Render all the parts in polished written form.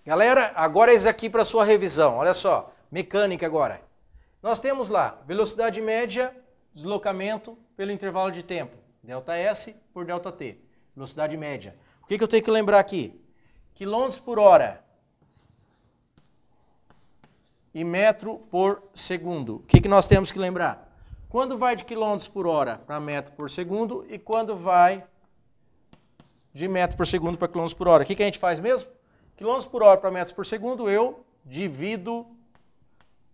Galera, agora esse aqui para sua revisão. Olha só, mecânica agora. Nós temos lá velocidade média, deslocamento pelo intervalo de tempo, ΔS por ΔT, velocidade média. O que eu tenho que lembrar aqui? Quilômetros por hora e metro por segundo. O que nós temos que lembrar? Quando vai de quilômetros por hora para metro por segundo e quando vai de metro por segundo para quilômetros por hora. O que a gente faz mesmo? Quilômetros por hora para metros por segundo eu divido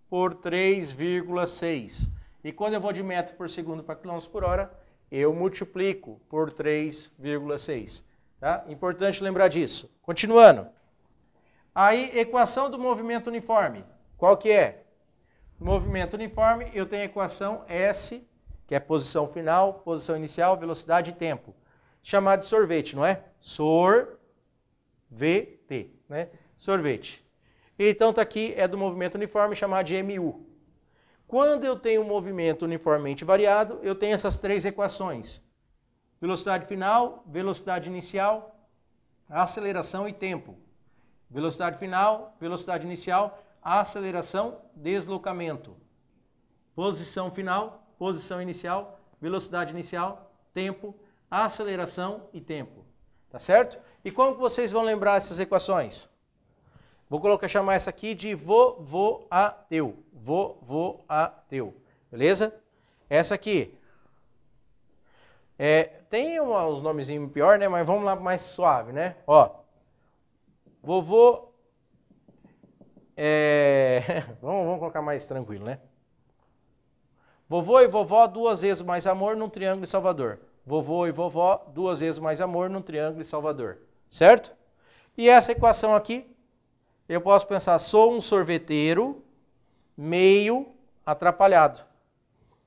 por 3,6. E quando eu vou de metro por segundo para quilômetros por hora, eu multiplico por 3,6. Tá? Importante lembrar disso. Continuando. Aí, equação do movimento uniforme. Qual que é? Movimento uniforme, eu tenho a equação S, que é posição final, posição inicial, velocidade e tempo. Chamado de sorvete, não é? VT, né? Sorvete. Então tá aqui, é do movimento uniforme, chamado de MU. Quando eu tenho um movimento uniformemente variado, eu tenho essas três equações. Velocidade final, velocidade inicial, aceleração e tempo. Velocidade final, velocidade inicial, aceleração, deslocamento. Posição final, posição inicial, velocidade inicial, tempo, aceleração e tempo. Tá certo? E como que vocês vão lembrar essas equações? Vou chamar essa aqui de vovoateu. Vovoateu. Beleza? Essa aqui. Tem uns nomezinhos pior, né? Mas vamos lá mais suave, né? Ó. Vovô. Vamos colocar mais tranquilo, né? Vovô e vovó, duas vezes mais amor num triângulo de Salvador. Vovô e vovó, duas vezes mais amor num triângulo de Salvador. Certo? E essa equação aqui, eu posso pensar, sou um sorveteiro meio atrapalhado.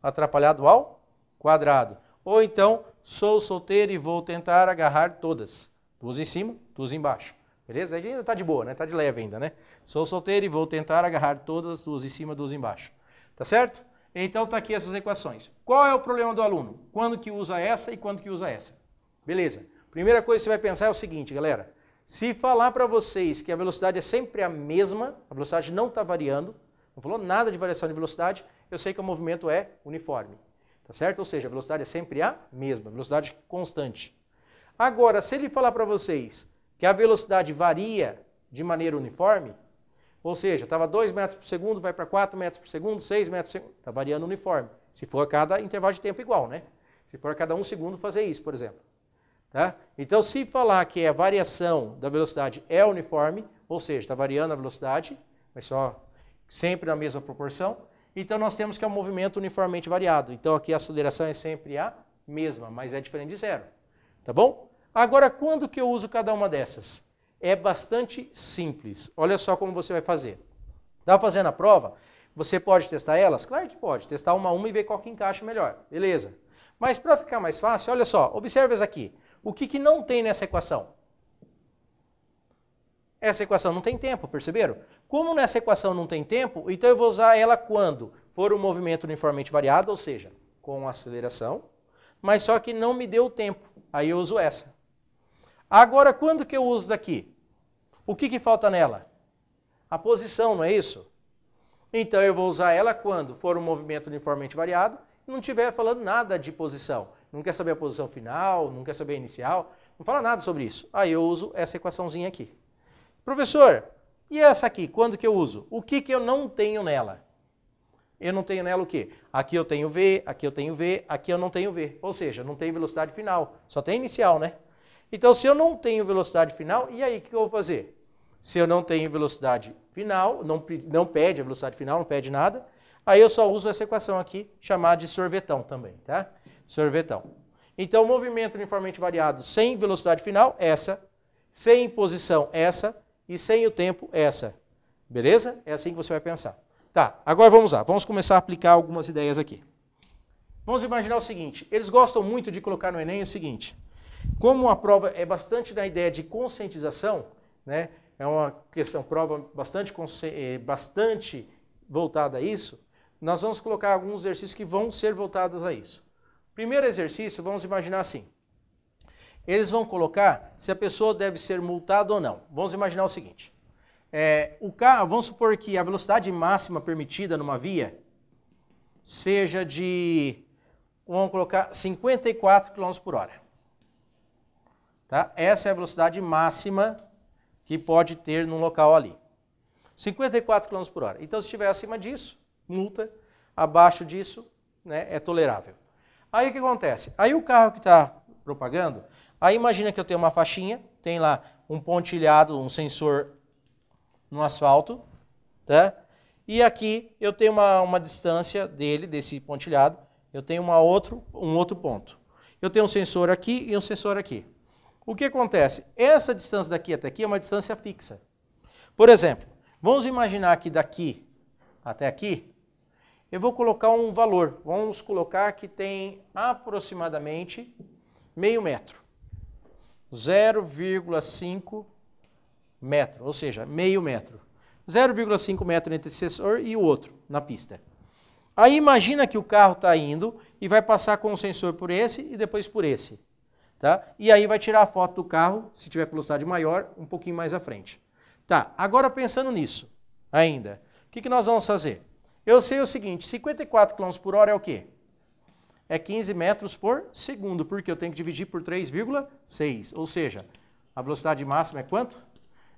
Atrapalhado ao quadrado. Ou então, sou solteiro e vou tentar agarrar todas. Duas em cima, duas embaixo. Beleza? Aí ainda tá de boa, né? Tá de leve ainda, né? Sou solteiro e vou tentar agarrar todas, duas em cima, duas embaixo. Tá certo? Então tá aqui essas equações. Qual é o problema do aluno? Quando que usa essa e quando que usa essa? Beleza. Primeira coisa que você vai pensar é o seguinte, galera. Se falar para vocês que a velocidade é sempre a mesma, a velocidade não está variando, não falou nada de variação de velocidade, eu sei que o movimento é uniforme. Tá certo? Ou seja, a velocidade é sempre a mesma, velocidade constante. Agora, se ele falar para vocês que a velocidade varia de maneira uniforme, ou seja, estava 2 metros por segundo, vai para 4 metros por segundo, 6 metros por segundo, está variando uniforme. Se for a cada intervalo de tempo igual, né? Se for a cada 1 segundo fazer isso, por exemplo. Tá? Então, se falar que a variação da velocidade é uniforme, ou seja, está variando a velocidade, mas só sempre na mesma proporção, então nós temos que é um movimento uniformemente variado. Então, aqui a aceleração é sempre a mesma, mas é diferente de zero. Tá bom? Agora, quando que eu uso cada uma dessas? É bastante simples. Olha só como você vai fazer. Está fazendo a prova? Você pode testar elas? Claro que pode. Testar uma a uma e ver qual que encaixa melhor. Beleza. Mas para ficar mais fácil, olha só. Observe isso aqui. O que não tem nessa equação? Essa equação não tem tempo, perceberam? Como nessa equação não tem tempo, então eu vou usar ela quando for um movimento uniformemente variado, ou seja, com aceleração, mas só que não me deu tempo. Aí eu uso essa. Agora, quando que eu uso daqui? O que falta nela? A posição, não é isso? Então, eu vou usar ela quando for um movimento uniformemente variado e não estiver falando nada de posição. Não quer saber a posição final, não quer saber a inicial, não fala nada sobre isso. Aí eu uso essa equaçãozinha aqui. Professor, e essa aqui, quando que eu uso? O que eu não tenho nela? Eu não tenho nela o quê? Aqui eu tenho V, aqui eu tenho V, aqui eu não tenho V. Ou seja, não tem velocidade final, só tem inicial, né? Então, se eu não tenho velocidade final, e aí o que eu vou fazer? Se eu não tenho velocidade final, não pede a velocidade final, não pede nada, aí eu só uso essa equação aqui, chamada de sorvetão também, tá? Sorvetão. Então, movimento uniformemente variado sem velocidade final, essa. Sem posição, essa. E sem o tempo, essa. Beleza? É assim que você vai pensar. Tá, agora vamos lá. Vamos começar a aplicar algumas ideias aqui. Vamos imaginar o seguinte. Eles gostam muito de colocar no Enem o seguinte. Como a prova é bastante na ideia de conscientização, né? É uma questão, prova bastante voltada a isso, nós vamos colocar alguns exercícios que vão ser voltados a isso. Primeiro exercício, vamos imaginar assim. Eles vão colocar se a pessoa deve ser multada ou não. Vamos imaginar o seguinte. O carro, vamos supor que a velocidade máxima permitida numa via seja de, vamos colocar, 54 km por hora. Tá? Essa é a velocidade máxima que pode ter num local ali. 54 km por hora. Então, se estiver acima disso, multa. Abaixo disso, né, é tolerável. Aí o que acontece? Aí o carro que está propagando, aí imagina que eu tenho uma faixinha, tem lá um pontilhado, um sensor no asfalto, tá? E aqui eu tenho uma distância dele, desse pontilhado, eu tenho um outro ponto. Eu tenho um sensor aqui e um sensor aqui. O que acontece? Essa distância daqui até aqui é uma distância fixa. Por exemplo, vamos imaginar que daqui até aqui, eu vou colocar um valor. Vamos colocar que tem aproximadamente meio metro. 0,5 metro, ou seja, meio metro. 0,5 metro entre esse sensor e o outro na pista. Aí imagina que o carro está indo e vai passar com o sensor por esse e depois por esse. Tá? E aí vai tirar a foto do carro, se tiver velocidade maior, um pouquinho mais à frente. Tá, agora pensando nisso ainda, o que nós vamos fazer? Eu sei o seguinte, 54 km por hora é o quê? É 15 metros por segundo, porque eu tenho que dividir por 3,6. Ou seja, a velocidade máxima é quanto?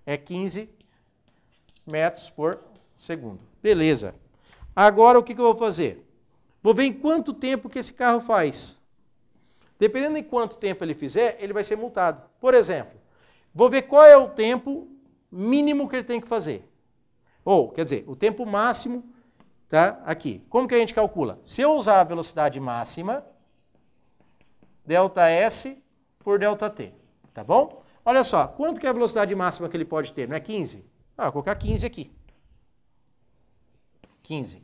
É 15 metros por segundo. Beleza. Agora o que eu vou fazer? Vou ver em quanto tempo que esse carro faz. Dependendo de quanto tempo ele fizer, ele vai ser multado. Por exemplo, vou ver qual é o tempo mínimo que ele tem que fazer. Ou, quer dizer, o tempo máximo, tá? Aqui. Como que a gente calcula? Se eu usar a velocidade máxima, ΔS por ΔT, tá bom? Olha só, quanto que é a velocidade máxima que ele pode ter? Não é 15? Ah, vou colocar 15 aqui. 15.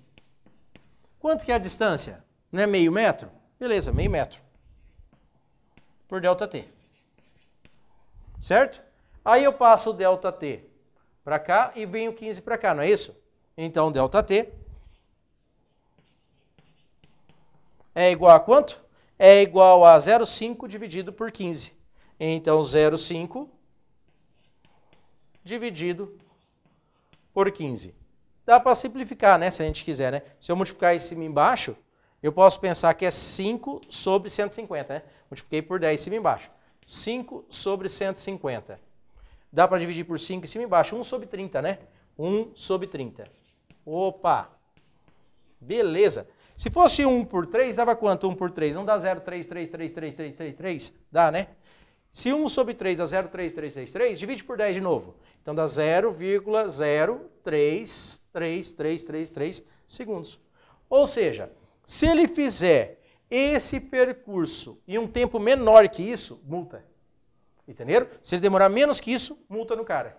Quanto que é a distância? Não é meio metro? Beleza, meio metro. Por ΔT. Certo? Aí eu passo o ΔT para cá e venho 15 para cá, não é isso? Então, ΔT é igual a quanto? É igual a 0,5 dividido por 15. Então, 0,5 dividido por 15. Dá para simplificar, né? Se a gente quiser, né? Se eu multiplicar em cima e embaixo, eu posso pensar que é 5 sobre 150, né? Multipliquei por 10 em cima e embaixo. 5 sobre 150. Dá para dividir por 5 em cima e embaixo. 1 sobre 30, né? 1 sobre 30. Opa! Beleza. Se fosse 1 por 3, dava quanto 1 por 3? Não dá 0,3333333? Dá, né? Se 1 sobre 3 dá 0,3333, divide por 10 de novo. Então dá 0,03333 segundos. Ou seja, se ele fizer esse percurso em um tempo menor que isso, multa. Entenderam? Se ele demorar menos que isso, multa no cara.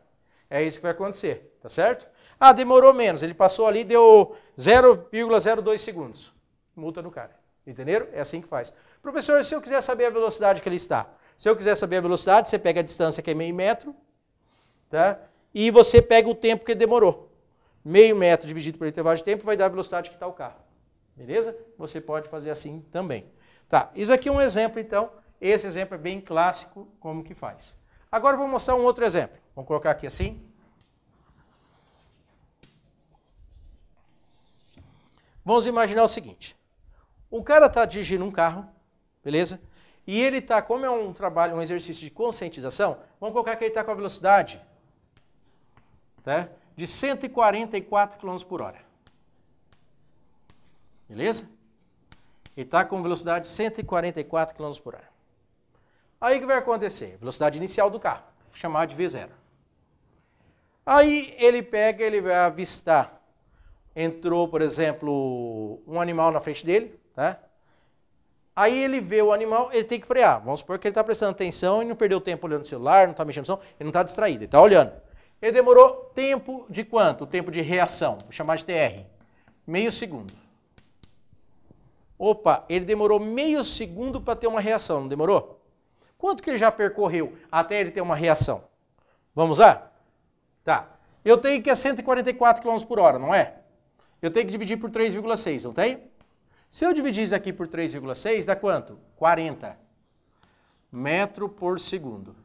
É isso que vai acontecer, tá certo? Ah, demorou menos, ele passou ali, deu 0,02 segundos. Multa no cara. Entenderam? É assim que faz. Professor, se eu quiser saber a velocidade que ele está, se eu quiser saber a velocidade, você pega a distância que é meio metro, tá? E você pega o tempo que ele demorou. Meio metro dividido pelo intervalo de tempo vai dar a velocidade que está o carro. Beleza? Você pode fazer assim também. Tá, isso aqui é um exemplo, então. Esse exemplo é bem clássico, como que faz. Agora eu vou mostrar um outro exemplo. Vamos colocar aqui assim. Vamos imaginar o seguinte. O cara está dirigindo um carro, beleza? E ele está, como é um trabalho, um exercício de conscientização, vamos colocar que ele está com a velocidade, tá, de 144 km por hora. Beleza? Ele está com velocidade de 144 km por hora. Aí o que vai acontecer? Velocidade inicial do carro, chamar de V0. Aí ele pega, ele vai avistar. Entrou, por exemplo, um animal na frente dele, tá? Aí ele vê o animal, ele tem que frear. Vamos supor que ele está prestando atenção e não perdeu tempo olhando o celular, não está mexendo no som, ele não está distraído, ele está olhando. Ele demorou tempo de quanto? O tempo de reação, vou chamar de TR. Meio segundo. Opa, ele demorou meio segundo para ter uma reação, não demorou? Quanto que ele já percorreu até ele ter uma reação? Vamos lá? Tá. Eu tenho que é 144 km por hora, não é? eu tenho que dividir por 3,6, não tem? Se eu dividir isso aqui por 3,6, dá quanto? 40 metros por segundo.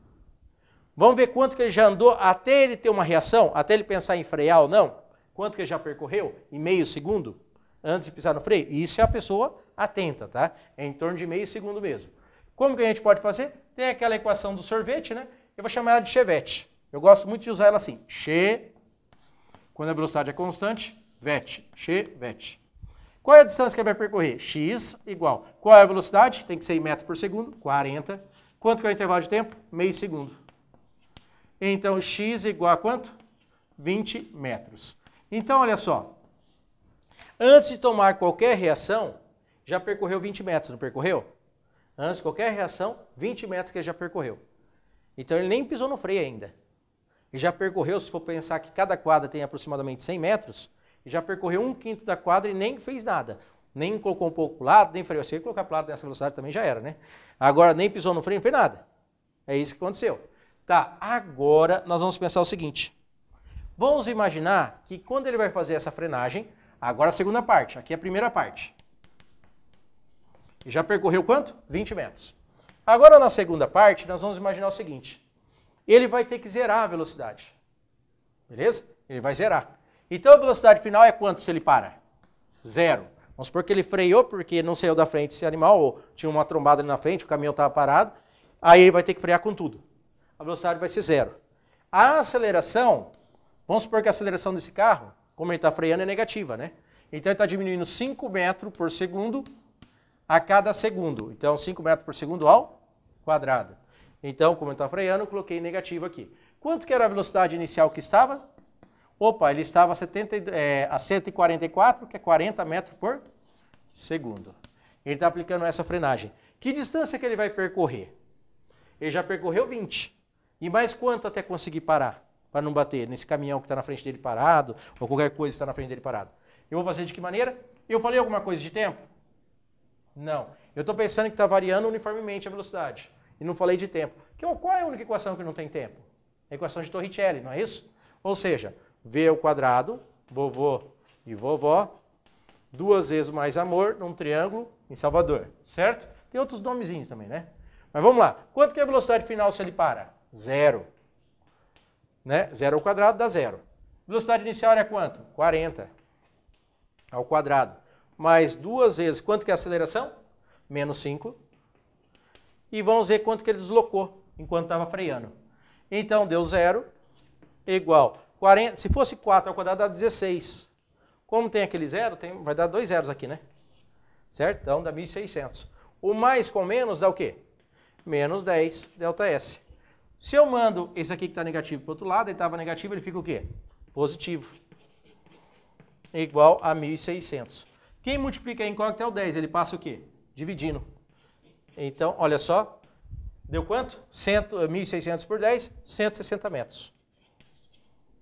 Vamos ver quanto que ele já andou até ele ter uma reação, até ele pensar em frear ou não? Quanto que ele já percorreu? Em meio segundo? Antes de pisar no freio? Isso é a pessoa atenta, tá? É em torno de meio segundo mesmo. Como que a gente pode fazer? Tem aquela equação do sorvete, né? Eu vou chamar ela de chevette. Eu gosto muito de usar ela assim. Quando a velocidade é constante, vet, chevette. Qual é a distância que ele vai percorrer? X igual. Qual é a velocidade? Tem que ser em metros por segundo, 40. Quanto que é o intervalo de tempo? Meio segundo. Então, x igual a quanto? 20 metros. Então, olha só. Antes de tomar qualquer reação, já percorreu 20 metros, não percorreu? Antes de qualquer reação, 20 metros que ele já percorreu. Então, ele nem pisou no freio ainda. Ele já percorreu, se for pensar que cada quadra tem aproximadamente 100 metros, ele já percorreu 1/5 da quadra e nem fez nada. Nem colocou um pouco para o lado, nem freou. Se ele colocar para o lado nessa velocidade também já era, né? Agora, nem pisou no freio, não fez nada. É isso que aconteceu. Tá, agora nós vamos pensar o seguinte. Vamos imaginar que quando ele vai fazer essa frenagem, agora a segunda parte, aqui é a primeira parte. Já percorreu quanto? 20 metros. Agora na segunda parte, nós vamos imaginar o seguinte. Ele vai ter que zerar a velocidade. Beleza? Ele vai zerar. Então a velocidade final é quanto se ele para? 0. Vamos supor que ele freou porque não saiu da frente esse animal, ou tinha uma trombada ali na frente, o caminhão estava parado. Aí ele vai ter que frear com tudo. A velocidade vai ser 0. A aceleração, vamos supor que a aceleração desse carro, como ele está freando, é negativa, né? Então ele está diminuindo 5 metros por segundo a cada segundo. Então 5 metros por segundo ao quadrado. Então, como ele está freando, eu coloquei negativo aqui. Quanto que era a velocidade inicial que estava? Opa, ele estava a 144, que é 40 metros por segundo. Ele está aplicando essa frenagem. Que distância que ele vai percorrer? Ele já percorreu 20. E mais quanto até conseguir parar? Para não bater nesse caminhão que está na frente dele parado, ou qualquer coisa que está na frente dele parado. Eu vou fazer de que maneira? Eu falei alguma coisa de tempo? Não. Eu estou pensando que está variando uniformemente a velocidade. E não falei de tempo. Qual é a única equação que não tem tempo? A equação de Torricelli, não é isso? Ou seja, V ao quadrado, vovô e vovó, 2 vezes mais amor num triângulo em Salvador. Certo? Tem outros nomezinhos também, né? Mas vamos lá. Quanto que é a velocidade final se ele para? 0. Né? 0 ao quadrado dá 0. Velocidade inicial era quanto? 40 ao quadrado. Mais 2 vezes, quanto que é a aceleração? Menos 5. E vamos ver quanto que ele deslocou enquanto estava freando. Então, deu 0 igual 40. Se fosse 4 ao quadrado, dá 16. Como tem aquele 0, vai dar 2 zeros aqui, né? Certo? Então, dá 1.600. O mais com menos dá o quê? Menos 10 ΔS. Se eu mando esse aqui que está negativo para o outro lado, ele estava negativo, ele fica o quê? Positivo. Igual a 1.600. Quem multiplica em incógnito é o 10, ele passa o quê? Dividindo. Então, olha só, deu quanto? 1.600 por 10, 160 metros.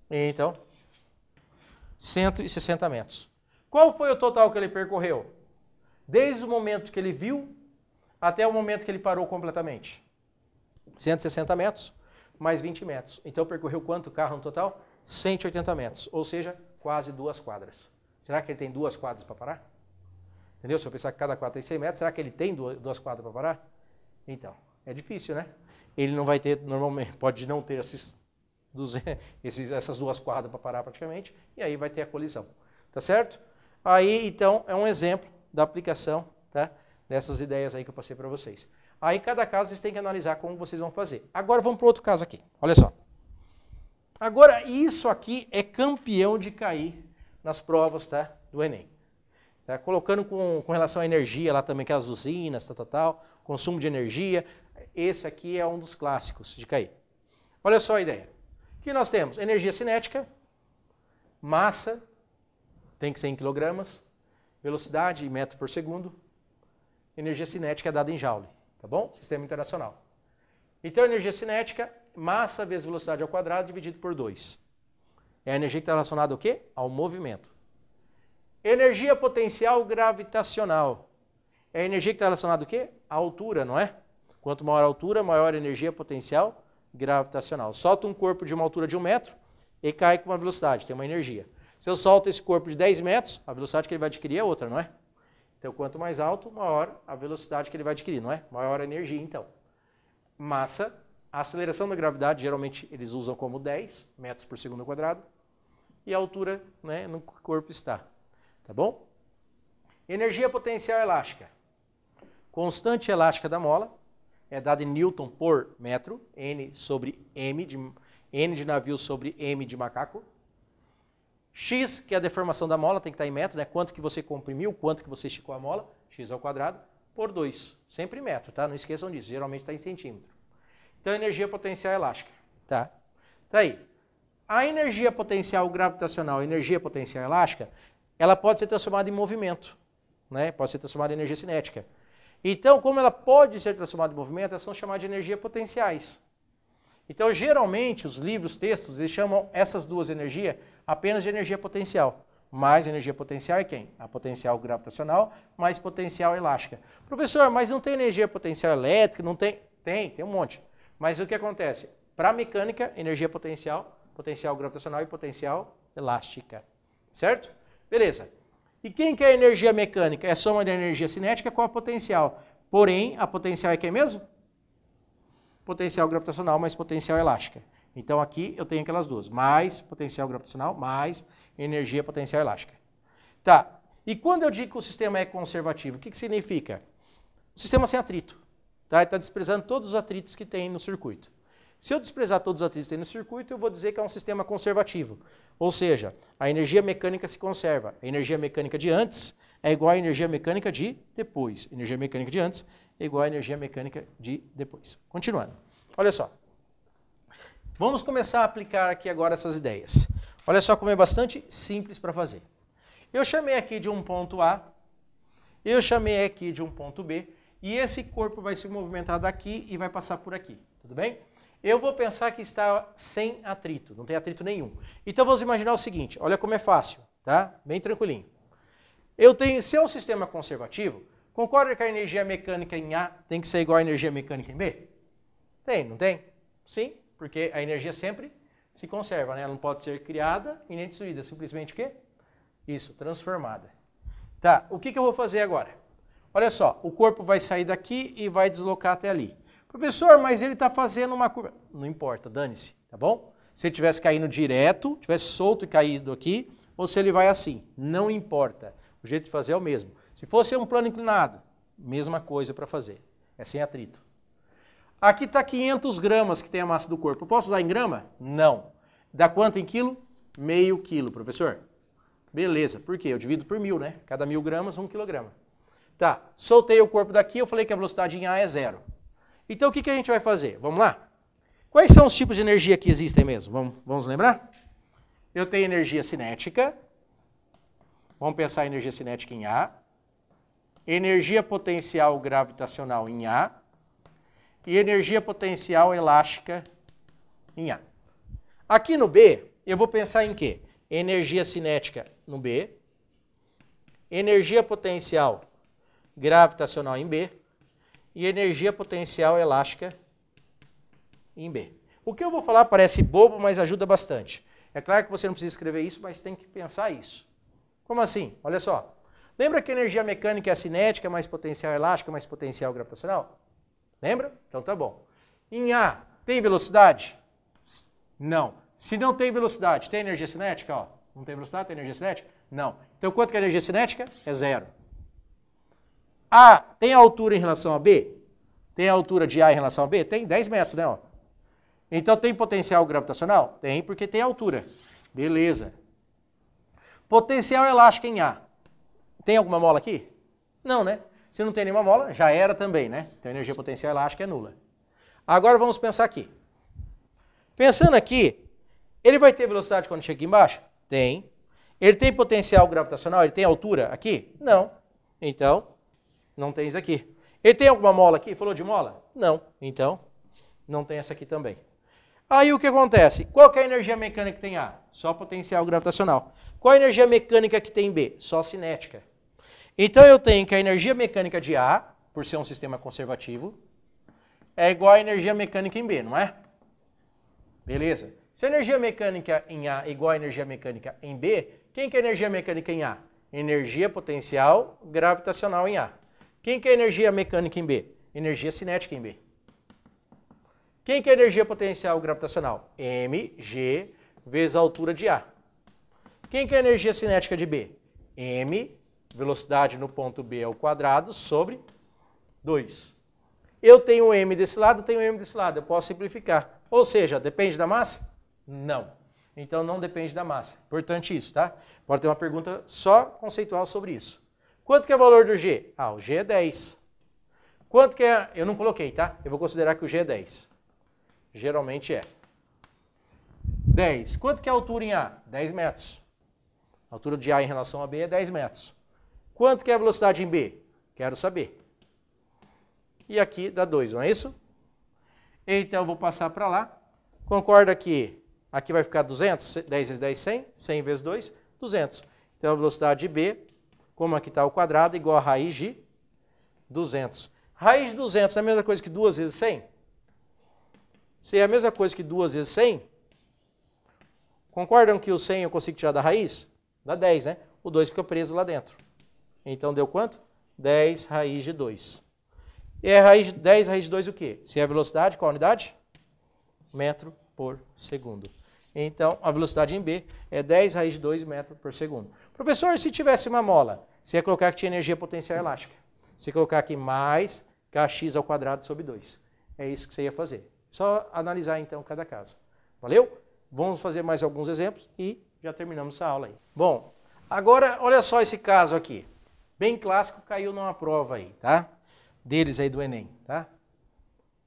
Então, 160 metros. Qual foi o total que ele percorreu? Desde o momento que ele viu até o momento que ele parou completamente. 160 metros mais 20 metros. Então, percorreu quanto carro no total? 180 metros, ou seja, quase 2 quadras. Será que ele tem 2 quadras para parar? Entendeu? Se eu pensar que cada quadra tem 100 metros, será que ele tem 2 quadras para parar? Então, é difícil, né? Ele não vai ter, normalmente, pode não ter essas 2 quadras para parar praticamente, e aí vai ter a colisão. Tá certo? Aí, então, é um exemplo da aplicação, tá? Dessas ideias aí que eu passei para vocês. Aí, cada caso, vocês têm que analisar como vocês vão fazer. Agora, vamos para outro caso aqui. Olha só. Agora, isso aqui é campeão de cair nas provas, tá? Do Enem. Tá? Colocando com relação à energia lá também, aquelas usinas, tal, consumo de energia. Esse aqui é um dos clássicos de cair. Olha só a ideia. O que nós temos? Energia cinética, massa, tem que ser em quilogramas, velocidade em metro por segundo. Energia cinética é dada em joule, tá bom? Sistema internacional. Então, energia cinética, massa vezes velocidade ao quadrado dividido por 2. É a energia que está relacionada ao quê? Ao movimento. Energia potencial gravitacional. É a energia que está relacionada ao quê? À altura, não é? Quanto maior a altura, maior a energia potencial gravitacional. Solta um corpo de uma altura de 1 metro e cai com uma velocidade, tem uma energia. Se eu solto esse corpo de 10 metros, a velocidade que ele vai adquirir é outra, não é? Então, quanto mais alto, maior a velocidade que ele vai adquirir, não é? Maior a energia, então. Massa, a aceleração da gravidade, geralmente eles usam como 10 metros por segundo quadrado. E a altura, né, no que o corpo está. Tá bom? Energia potencial elástica. Constante elástica da mola é dada em Newton por metro, N sobre M, N de navio sobre M de macaco. X, que é a deformação da mola, tem que estar em metro, né? Quanto que você comprimiu, quanto que você esticou a mola, x ao quadrado, por 2. Sempre em metro, tá? Não esqueçam disso, geralmente está em centímetro. Então, energia potencial elástica, tá? Tá aí. A energia potencial gravitacional, energia potencial elástica, ela pode ser transformada em movimento, né? Pode ser transformada em energia cinética. Então, como ela pode ser transformada em movimento, elas são chamadas de energia potenciais. Então, geralmente, os livros, textos, eles chamam essas duas energias apenas de energia potencial. Mais energia potencial é quem? A potencial gravitacional mais potencial elástica. Professor, mas não tem energia potencial elétrica? Não tem? Tem um monte. Mas o que acontece? Para a mecânica, energia potencial, potencial gravitacional e potencial elástica. Certo? Beleza. E quem que é a energia mecânica? É a soma da energia cinética com a potencial. Porém, a potencial é quem mesmo? Potencial gravitacional mais potencial elástica. Então aqui eu tenho aquelas duas, mais potencial gravitacional, mais energia potencial elástica. Tá, e quando eu digo que o sistema é conservativo, o que significa? O sistema sem atrito, tá? Ele está desprezando todos os atritos que tem no circuito. Se eu desprezar todos os atritos que tem no circuito, eu vou dizer que é um sistema conservativo. Ou seja, a energia mecânica se conserva. A energia mecânica de antes é igual à energia mecânica de depois. A energia mecânica de antes é igual à energia mecânica de depois. Continuando. Olha só. Vamos começar a aplicar aqui agora essas ideias. Olha só como é bastante simples para fazer. Eu chamei aqui de um ponto A, eu chamei aqui de um ponto B, e esse corpo vai se movimentar daqui e vai passar por aqui. Tudo bem? Eu vou pensar que está sem atrito, não tem atrito nenhum. Então vamos imaginar o seguinte, olha como é fácil, tá? Bem tranquilinho. Se é um sistema conservativo, concorda que a energia mecânica em A tem que ser igual à energia mecânica em B? Tem, não tem? Sim, porque a energia sempre se conserva, né? Ela não pode ser criada e nem destruída, simplesmente o quê? Isso, transformada. Tá, o que eu vou fazer agora? Olha só, o corpo vai sair daqui e vai deslocar até ali. Professor, mas ele está fazendo uma curva. Não importa, dane-se, tá bom? Se ele tivesse caindo direto, tivesse solto e caído aqui, ou se ele vai assim, não importa. O jeito de fazer é o mesmo. Se fosse um plano inclinado, mesma coisa para fazer. É sem atrito. Aqui está 500 gramas que tem a massa do corpo. Posso usar em grama? Não. Dá quanto em quilo? Meio quilo, professor. Beleza. Por quê? Eu divido por 1000, né? Cada 1000 gramas, 1 quilograma. Tá. Soltei o corpo daqui, eu falei que a velocidade em A é 0. Então o que a gente vai fazer? Vamos lá? Quais são os tipos de energia que existem mesmo? Vamos lembrar? Eu tenho energia cinética. Vamos pensar em energia cinética em A. Energia potencial gravitacional em A. E energia potencial elástica em A. Aqui no B, eu vou pensar em quê? Energia cinética no B. Energia potencial gravitacional em B. E energia potencial elástica em B. O que eu vou falar parece bobo, mas ajuda bastante. É claro que você não precisa escrever isso, mas tem que pensar isso. Como assim? Olha só. Lembra que a energia mecânica é a cinética mais potencial elástica mais potencial gravitacional? Lembra? Então tá bom. Em A, tem velocidade? Não. Se não tem velocidade, tem energia cinética? Ó. Não tem velocidade, tem energia cinética? Não. Então quanto que é a energia cinética? É 0. A tem altura em relação a B? Tem a altura de A em relação a B? Tem 10 metros, né? Ó. Então tem potencial gravitacional? Tem, porque tem altura. Beleza. Potencial elástico em A. Tem alguma mola aqui? Não, né? Se não tem nenhuma mola, já era também, né? Então a energia potencial elástica é nula. Agora vamos pensar aqui. Pensando aqui, ele vai ter velocidade quando chega aqui embaixo? Tem. Ele tem potencial gravitacional? Ele tem altura aqui? Não. Então, não tem isso aqui. Ele tem alguma mola aqui? Falou de mola? Não. Então, não tem essa aqui também. Aí o que acontece? Qual que é a energia mecânica que tem A? Só potencial gravitacional. Qual a energia mecânica que tem B? Só cinética. Então eu tenho que a energia mecânica de A, por ser um sistema conservativo, é igual à energia mecânica em B, não é? Beleza. Se a energia mecânica em A é igual à energia mecânica em B, Quem que é energia mecânica em A? Energia potencial gravitacional em A. Quem que é energia mecânica em B? Energia cinética em B. Quem que é energia potencial gravitacional? mg vezes a altura de A. Quem que é energia cinética de B? m, velocidade no ponto B ao quadrado, sobre 2. Eu tenho m desse lado, tenho m desse lado. Eu posso simplificar. Ou seja, depende da massa? Não. Então não depende da massa. Importante isso, tá? Pode ter uma pergunta só conceitual sobre isso. Quanto que é o valor do G? Ah, o G é 10. Quanto que é... Eu não coloquei, tá? Eu vou considerar que o G é 10. Geralmente é. 10. Quanto que é a altura em A? 10 metros. A altura de A em relação a B é 10 metros. Quanto que é a velocidade em B? Quero saber. E aqui dá 2, não é isso? Então eu vou passar para lá. Concorda que aqui vai ficar 200? 10 vezes 10, 100. 100 vezes 2, 200. Então a velocidade de B, como aqui está ao quadrado, igual a raiz de 200. Raiz de 200 é a mesma coisa que 2 vezes 100? Se é a mesma coisa que 2 vezes 100, concordam que o 100 eu consigo tirar da raiz? Dá 10, né? O 2 fica preso lá dentro. Então deu quanto? 10 raiz de 2. E é 10 raiz de 2 o quê? Se é a velocidade, qual a unidade? Metro por segundo. Então, a velocidade em B é 10 raiz de 2 metros por segundo. Professor, se tivesse uma mola, você ia colocar que tinha energia potencial elástica. Você ia colocar aqui mais kx ao quadrado sobre 2. É isso que você ia fazer. Só analisar, então, cada caso. Valeu? Vamos fazer mais alguns exemplos e já terminamos essa aula aí. Bom, agora, olha só esse caso aqui. Bem clássico, caiu numa prova aí, tá? Deles aí do Enem, tá?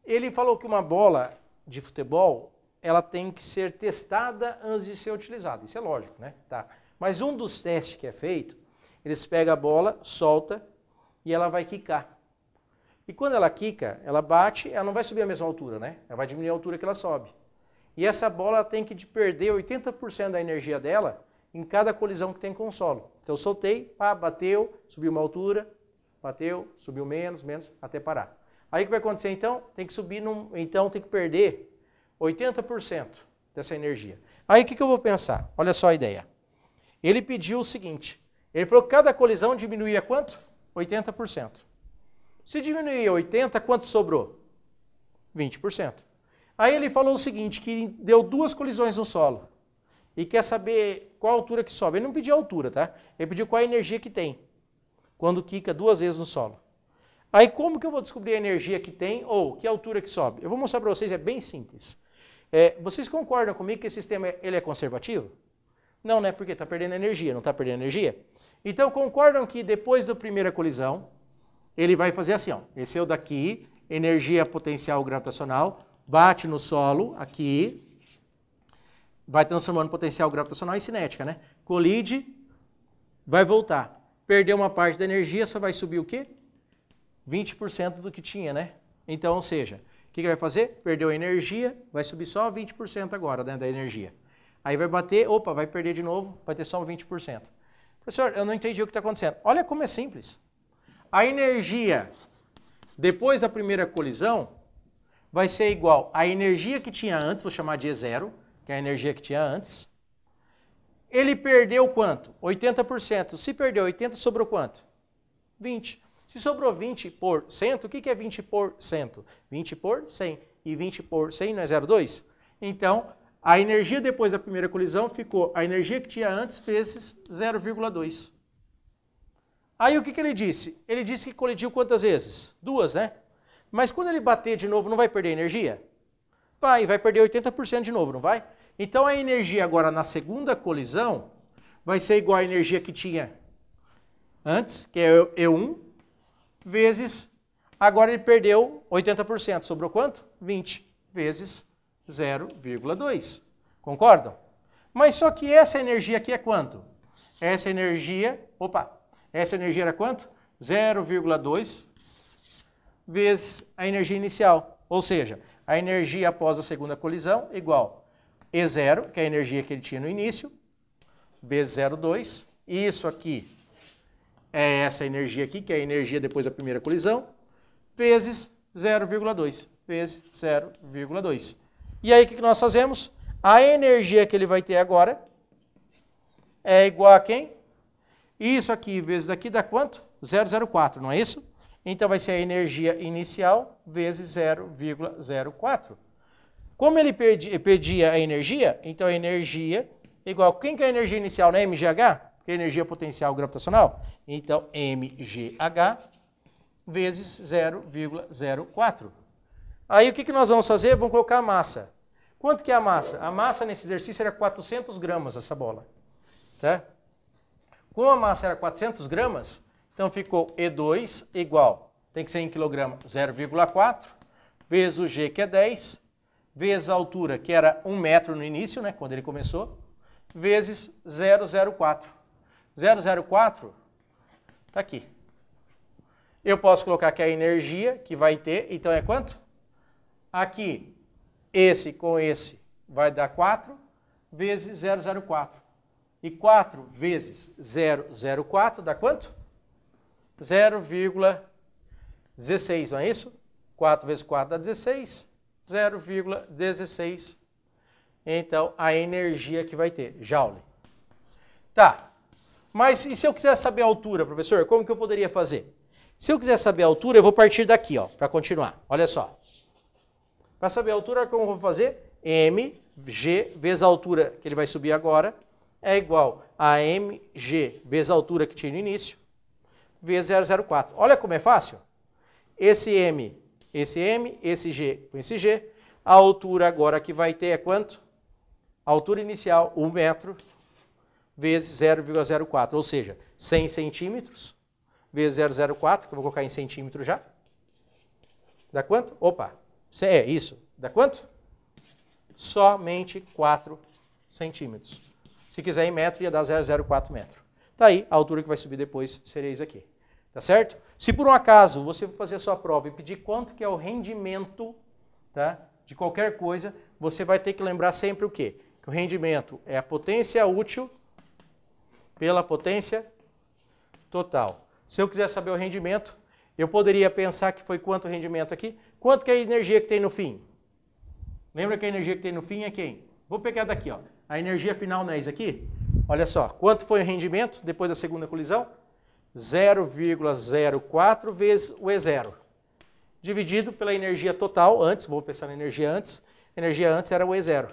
Ele falou que uma bola de futebol, ela tem que ser testada antes de ser utilizada. Isso é lógico, né? Tá. Mas um dos testes que é feito, eles pegam a bola, solta e ela vai quicar. E quando ela quica, ela bate, ela não vai subir a mesma altura, né? Ela vai diminuir a altura que ela sobe. E essa bola tem que perder 80% da energia dela em cada colisão que tem com o solo. Então eu soltei, pá, bateu, subiu uma altura, bateu, subiu menos, até parar. Aí o que vai acontecer então? Tem que subir, então tem que perder 80% dessa energia. Aí o que eu vou pensar? Olha só a ideia. Ele pediu o seguinte, ele falou que cada colisão diminuía quanto? 80%. Se diminuía 80%, quanto sobrou? 20%. Aí ele falou o seguinte, que deu 2 colisões no solo e quer saber qual a altura que sobe. Ele não pediu a altura, tá? Ele pediu qual a energia que tem quando quica 2 vezes no solo. Aí como que eu vou descobrir a energia que tem ou que altura que sobe? Eu vou mostrar para vocês, é bem simples. Vocês concordam comigo que esse sistema ele é conservativo? Não, né? Porque está perdendo energia, não está perdendo energia? Então concordam que depois da primeira colisão, ele vai fazer assim, ó. Esse é o daqui, energia potencial gravitacional, bate no solo, aqui, vai transformando potencial gravitacional em cinética, né? Colide, vai voltar. Perdeu uma parte da energia, só vai subir o quê? 20% do que tinha, né? Então, ou seja, o que vai fazer? Perdeu a energia, vai subir só 20% agora, né, da energia. Aí vai bater, opa, vai perder de novo, vai ter só 20%. Professor, eu não entendi o que está acontecendo. Olha como é simples. A energia, depois da primeira colisão, vai ser igual à energia que tinha antes, vou chamar de E0, que é a energia que tinha antes. Ele perdeu quanto? 80%. Se perdeu 80%, sobrou quanto? 20%. Se sobrou 20%, o que é 20%? 20 por 100. E 20 por 100 não é 0,2? Então, a energia depois da primeira colisão ficou a energia que tinha antes vezes 0,2. Aí o que ele disse? Ele disse que colidiu quantas vezes? 2, né? Mas quando ele bater de novo, não vai perder energia? Vai perder 80% de novo, não vai? Então a energia agora na segunda colisão vai ser igual à energia que tinha antes, que é E1, vezes, agora ele perdeu 80%, sobrou quanto? 20, vezes 0,2. Concordam? Mas só que essa energia aqui é quanto? Essa energia era quanto? 0,2 vezes a energia inicial. Ou seja, a energia após a segunda colisão igual E0, que é a energia que ele tinha no início, vezes 0,2. Isso aqui é essa energia aqui, que é a energia depois da primeira colisão, vezes 0,2. Vezes 0,2. E aí o que nós fazemos? A energia que ele vai ter agora é igual a quem? Isso aqui vezes daqui dá quanto? 0,04, não é isso? Então vai ser a energia inicial vezes 0,04. Como ele pedia a energia, então a energia igual, quem que é a energia inicial, né? MGH? Que é a energia potencial gravitacional? Então, MGH vezes 0,04. Aí o que nós vamos fazer? Vamos colocar a massa. Quanto que é a massa? A massa nesse exercício era 400 gramas, essa bola. Tá? Como a massa era 400 gramas, então ficou E2 igual, tem que ser em quilograma, 0,4, vezes o G, que é 10, vezes a altura, que era 1 metro no início, né, quando ele começou, vezes 0,04. 0,04 está aqui. Eu posso colocar aqui a energia que vai ter, então é quanto? Aqui, esse com esse vai dar 4 vezes 0,04. E 4 vezes 0,04 dá quanto? 0,16, não é isso? 4 vezes 4 dá 16, 0,16. Então, a energia que vai ter, Joule. Tá, mas e se eu quiser saber a altura, professor, como que eu poderia fazer? Se eu quiser saber a altura, eu vou partir daqui, ó, para continuar. Olha só. Para saber a altura, como eu vou fazer? mg vezes a altura que ele vai subir agora é igual a mg vezes a altura que tinha no início, vezes 0,04. Olha como é fácil. Esse m, esse g com esse g. A altura agora que vai ter é quanto? A altura inicial, 1 metro, vezes 0,04, ou seja, 100 centímetros, vezes 0,04, que eu vou colocar em centímetro já. Dá quanto? Opa, é isso. Dá quanto? Somente 4 centímetros. Se quiser em metro, ia dar 0,04 metro. Tá aí, a altura que vai subir depois seria isso aqui. Tá certo? Se por um acaso você for fazer a sua prova e pedir quanto que é o rendimento, tá, de qualquer coisa, você vai ter que lembrar sempre o quê? Que o rendimento é a potência útil pela potência total. Se eu quiser saber o rendimento, eu poderia pensar que foi quanto o rendimento aqui? Quanto que é a energia que tem no fim? Lembra que a energia que tem no fim é quem? Vou pegar daqui, ó. A energia final não é isso aqui? Olha só, quanto foi o rendimento depois da segunda colisão? 0,04 vezes o E0. Dividido pela energia total, antes, vou pensar na energia antes. A energia antes era o E0.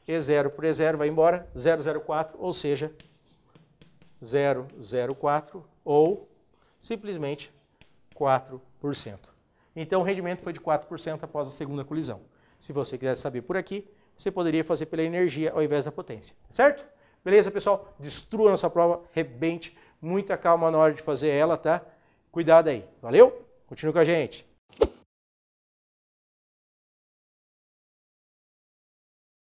E0 por E0 vai embora, 0,04, ou seja, 0,04 ou simplesmente 4%. Então o rendimento foi de 4% após a segunda colisão. Se você quiser saber por aqui, você poderia fazer pela energia ao invés da potência, certo? Beleza, pessoal? Destrua nossa prova, rebente, muita calma na hora de fazer ela, tá? Cuidado aí, valeu? Continua com a gente.